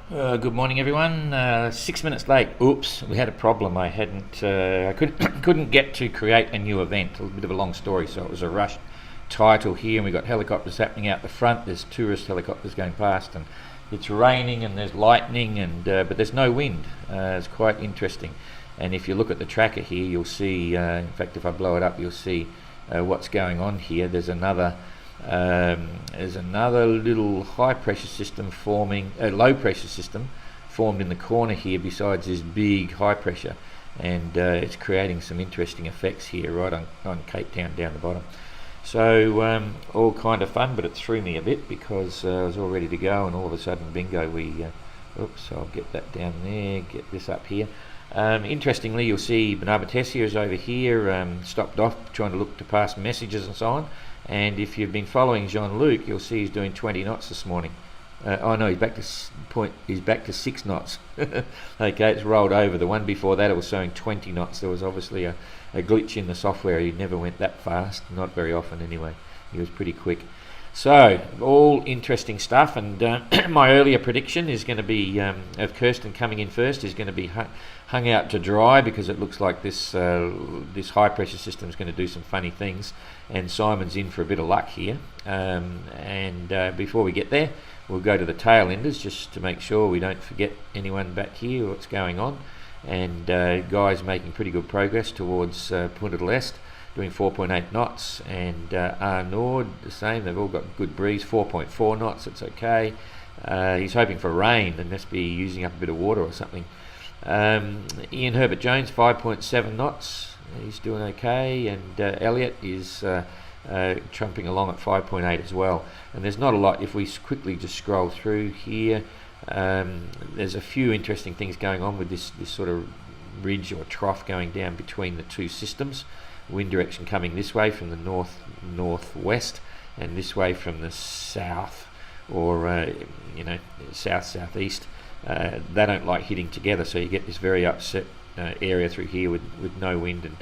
Good morning, everyone. 6 minutes late. Oops, we had a problem. I couldn't get to create a new event. A bit of a long story, so it was a rushed title here, and we got helicopters happening out the front. There's tourist helicopters going past, and it's raining, and there's lightning, and but there's no wind. It's quite interesting. And if you look at the tracker here, you'll see. In fact, if I blow it up, you'll see what's going on here. There's another little high pressure system forming, a low pressure system formed in the corner here besides this big high pressure, and it's creating some interesting effects here right on Cape Town down the bottom. So all kind of fun, but it threw me a bit because I was all ready to go, and all of a sudden, bingo, oops, I'll get that down there, get this up here. Interestingly, you'll see Bernard Tessier is over here, stopped off trying to look to pass messages and so on. And if you've been following Jean-Luc, you'll see he's doing 20 knots this morning. Oh no, he's back to 6 knots. Okay, it's rolled over. The one before that it was showing 20 knots. There was obviously a glitch in the software. He never went that fast, not very often anyway. He was pretty quick. So, all interesting stuff, and my earlier prediction is going to be of Kirsten coming in first is going to be hung out to dry, because it looks like this high pressure system is going to do some funny things, and Simon's in for a bit of luck here. Before we get there, we'll go to the tailenders just to make sure we don't forget anyone back here, what's going on. And guys making pretty good progress towards Punta del Este, doing 4.8 knots, and Arnaud the same. They've all got good breeze, 4.4 knots. It's okay. He's hoping for rain. They must be using up a bit of water or something. Ian Herbert Jones, 5.7 knots. He's doing okay, and Elliot is trumping along at 5.8 as well. And there's not a lot. If we quickly just scroll through here, there's a few interesting things going on with this sort of ridge or trough going down between the two systems. Wind direction coming this way from the northwest, and this way from the south, or southeast. They don't like hitting together, so you get this very upset area through here with no wind and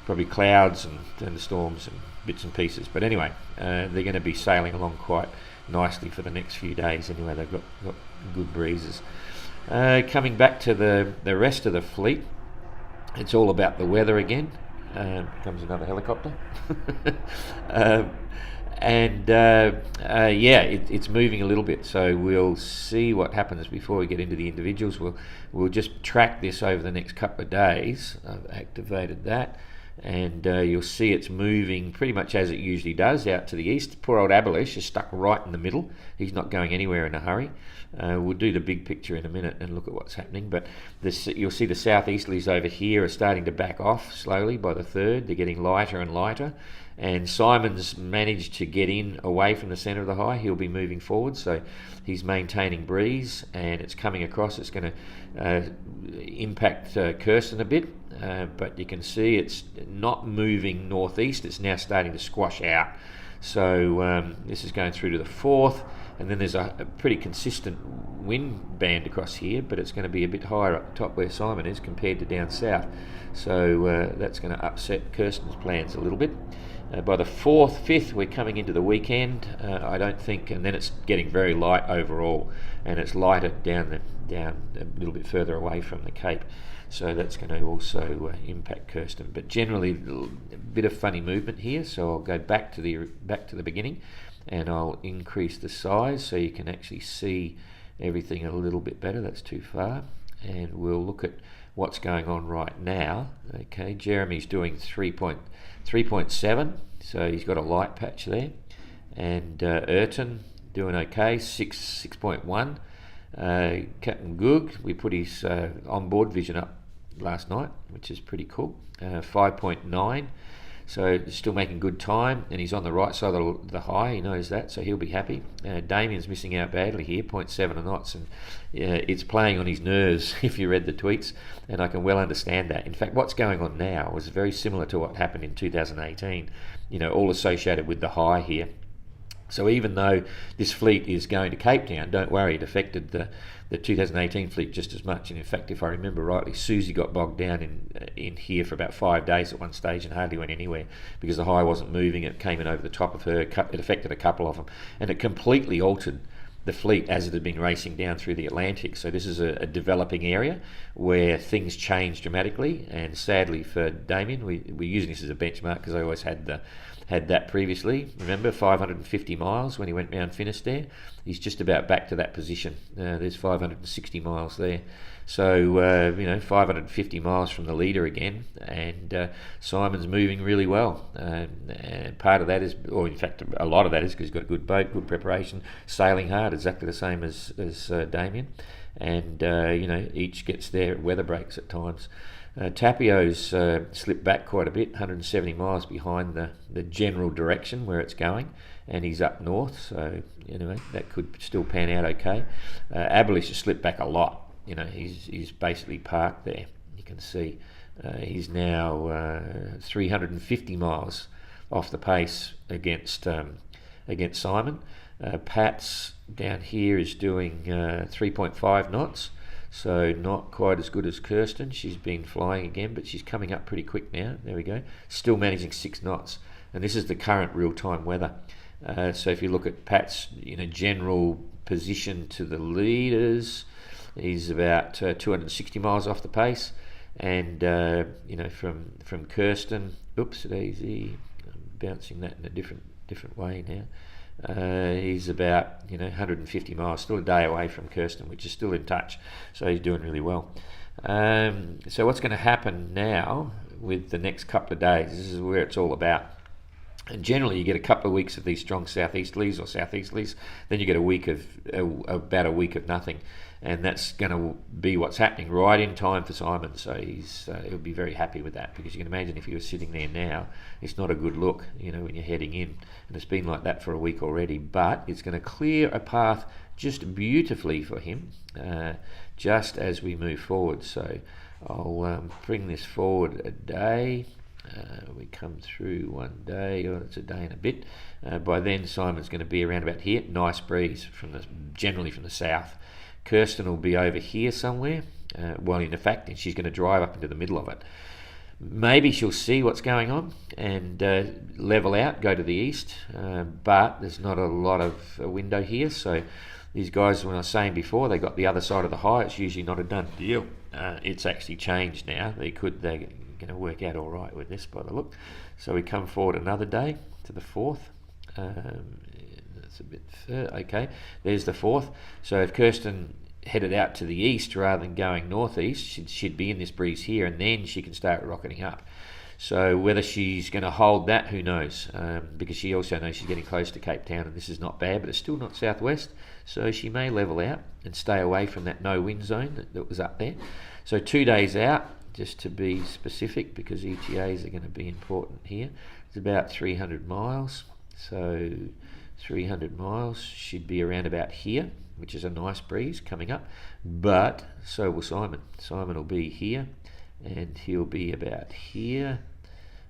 probably clouds and thunderstorms and bits and pieces. But anyway, they're going to be sailing along quite nicely for the next few days. Anyway, they've got good breezes. Coming back to the rest of the fleet, it's all about the weather again. Comes another helicopter. It's moving a little bit, so we'll see what happens before we get into the individuals. We'll just track this over the next couple of days. I've activated that, and you'll see it's moving pretty much as it usually does out to the east. Poor old Abelish is stuck right in the middle. He's not going anywhere in a hurry. We'll do the big picture in a minute and look at what's happening, but you'll see the southeasterlies over here are starting to back off slowly by the third. They're getting lighter and lighter, and Simon's managed to get in away from the centre of the high. He'll be moving forward, so he's maintaining breeze, and it's coming across. It's going to impact Kirsten a bit, but you can see it's not moving northeast. It's now starting to squash out. So this is going through to the fourth, and then there's a pretty consistent wind band across here, but it's going to be a bit higher up the top where Simon is compared to down south. So that's going to upset Kirsten's plans a little bit. By the 4th, 5th, we're coming into the weekend, I don't think, and then it's getting very light overall, and it's lighter down a little bit further away from the Cape. So that's going to also impact Kirsten. But generally, a bit of funny movement here. So I'll go back to the beginning, and I'll increase the size so you can actually see everything a little bit better. That's too far. And we'll look at what's going on right now. Okay, Jeremy's doing 3.7, so he's got a light patch there. And Ayrton doing okay, 6.1. Captain Goog, we put his onboard vision up last night, which is pretty cool. 5.9, so still making good time, and he's on the right side of the high. He knows that, so he'll be happy. Damien's missing out badly here, 0.7 knots, and it's playing on his nerves if you read the tweets, and I can well understand that. In fact, what's going on now was very similar to what happened in 2018, all associated with the high here. So even though this fleet is going to Cape Town, don't worry, it affected the 2018 fleet just as much. And in fact, if I remember rightly, Susie got bogged down in here for about 5 days at one stage and hardly went anywhere because the high wasn't moving. It came in over the top of her. It affected a couple of them, and it completely altered the fleet as it had been racing down through the Atlantic. So this is a developing area where things change dramatically, and sadly for Damien, we're using this as a benchmark because I always had that previously. Remember, 550 miles when he went round Finisterre. He's just about back to that position. There's 560 miles there. So, 550 miles from the leader again, and Simon's moving really well. And part of that is, or in fact, a lot of that is because he's got a good boat, good preparation, sailing hard, exactly the same as Damien. And, each gets their weather breaks at times. Tapio's slipped back quite a bit, 170 miles behind the general direction where it's going, and he's up north, so that could still pan out okay. Abolish has slipped back a lot. He's basically parked there. You can see he's now 350 miles off the pace against Simon. Pat's down here is doing 3.5 knots. So not quite as good as Kirsten. She's been flying again, but she's coming up pretty quick now. There we go. Still managing 6 knots. And this is the current real-time weather. So if you look at Pat's general position to the leaders, he's about 260 miles off the pace. And, from Kirsten, oops, daisy, I'm bouncing that in a different way now. He's about 150 miles, still a day away from Kirsten, which is still in touch, so he's doing really well. So what's going to happen now with the next couple of days, this is where it's all about. And generally you get a couple of weeks of these strong southeasterlies or southeasterlies, then you get about a week of nothing, and that's going to be what's happening right in time for Simon. So he'll be very happy with that, because you can imagine if he was sitting there now, it's not a good look, when you're heading in, and it's been like that for a week already. But it's going to clear a path just beautifully for him, just as we move forward. So I'll bring this forward a day. We come through one day, or it's a day and a bit. By then Simon's going to be around about here. Nice breeze generally from the south. Kirsten will be over here somewhere. In fact, she's going to drive up into the middle of it. Maybe she'll see what's going on and level out, go to the east, but there's not a lot of window here. So these guys, when I was saying before, they got the other side of the high, it's usually not a done deal. It's actually changed now. They're going to work out all right with this by the look. So we come forward another day to the 4th. That's a bit okay. There's the 4th. So if Kirsten headed out to the east rather than going northeast, she'd be in this breeze here, and then she can start rocketing up. So whether she's going to hold that, who knows? Because she also knows she's getting close to Cape Town, and this is not bad, but it's still not southwest. So she may level out and stay away from that no wind zone that was up there. So 2 days out, just to be specific, because ETAs are going to be important here. It's about 300 miles. So 300 miles should be around about here, which is a nice breeze coming up. But so will Simon. Simon will be here, and he'll be about here.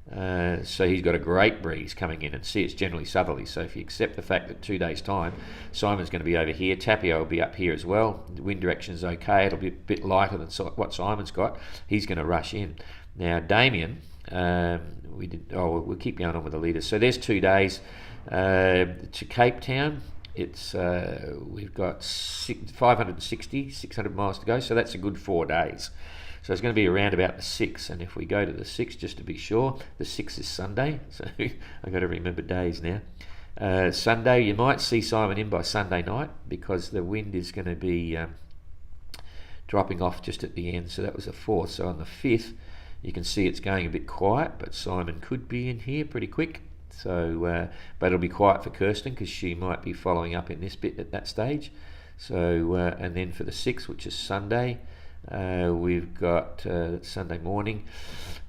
So he's got a great breeze coming in, and see, it's generally southerly. So if you accept the fact that 2 days' time, Simon's going to be over here, Tapio will be up here as well. The wind direction is okay. It'll be a bit lighter than what Simon's got. He's going to rush in. Now Damien, we'll keep going on with the leaders. So there's 2 days to Cape Town. It's we've got 600 miles to go. So that's a good 4 days. So it's going to be around about the 6th, and if we go to the 6th, just to be sure, the 6th is Sunday, so I've got to remember days now. Sunday, you might see Simon in by Sunday night, because the wind is going to be dropping off just at the end, so that was the 4th. So on the 5th, you can see it's going a bit quiet, but Simon could be in here pretty quick. So, but it'll be quiet for Kirsten, because she might be following up in this bit at that stage. So, and then for the 6th, which is Sunday, we've got Sunday morning.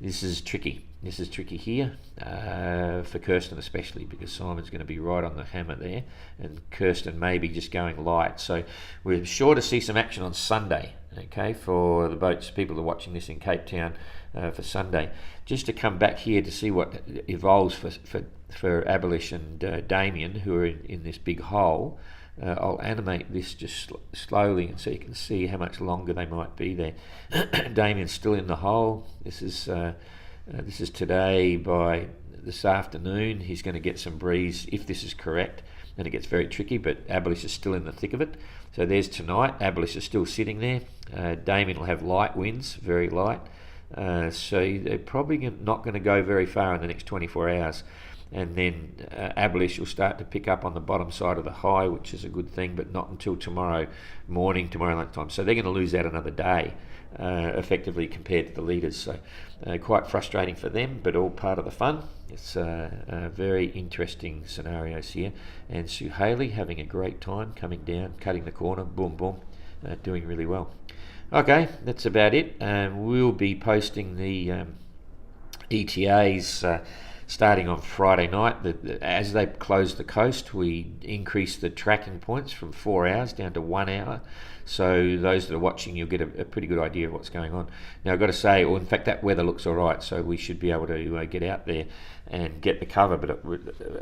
This is tricky. This is tricky here for Kirsten especially, because Simon's going to be right on the hammer there, and Kirsten may be just going light. So we're sure to see some action on Sunday, okay, for the boats, people who are watching this in Cape Town for Sunday. Just to come back here to see what evolves for Abolish and Damien, who are in this big hole. I'll animate this just slowly, and so you can see how much longer they might be there. Damien's still in the hole. This is today. By this afternoon, he's going to get some breeze, if this is correct, and it gets very tricky, but Abolish is still in the thick of it. So there's tonight. Abolish is still sitting there. Damien will have light winds, very light. So they're probably not going to go very far in the next 24 hours. And then Abolish will start to pick up on the bottom side of the high, which is a good thing, but not until tomorrow morning, tomorrow lunchtime. So they're going to lose out another day, effectively, compared to the leaders. So quite frustrating for them, but all part of the fun. It's very interesting scenarios here. And Suhaili having a great time, coming down, cutting the corner, boom, boom, doing really well. Okay, that's about it. We'll be posting the ETAs starting on Friday night. As they close the coast, we increase the tracking points from 4 hours down to 1 hour. So those that are watching, you'll get a pretty good idea of what's going on. Now, I've got to say, in fact, that weather looks all right, so we should be able to get out there and get the cover. But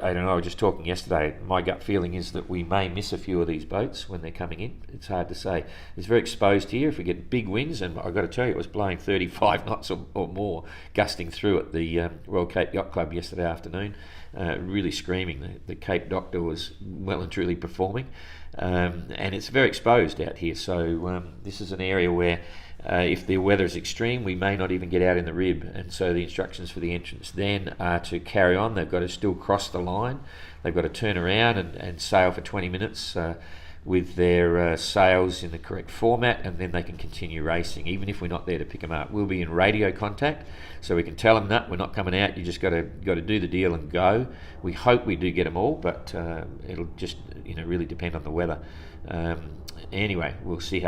I don't know, I was just talking yesterday, my gut feeling is that we may miss a few of these boats when they're coming in. It's hard to say. It's very exposed here. If we get big winds, and I've got to tell you, it was blowing 35 knots or more, gusting through at the Royal Cape Yacht Club yesterday afternoon, really screaming. The Cape Doctor was well and truly performing. And it's very exposed out here, so this is an area where if the weather is extreme, we may not even get out in the rib. And so the instructions for the entrance then are to carry on. They've got to still cross the line. They've got to turn around and sail for 20 minutes with their sails in the correct format, and then they can continue racing, even if we're not there to pick them up. We'll be in radio contact, so we can tell them that we're not coming out. You just got to do the deal and go. We hope we do get them all, but it'll just really depend on the weather. Anyway, we'll see how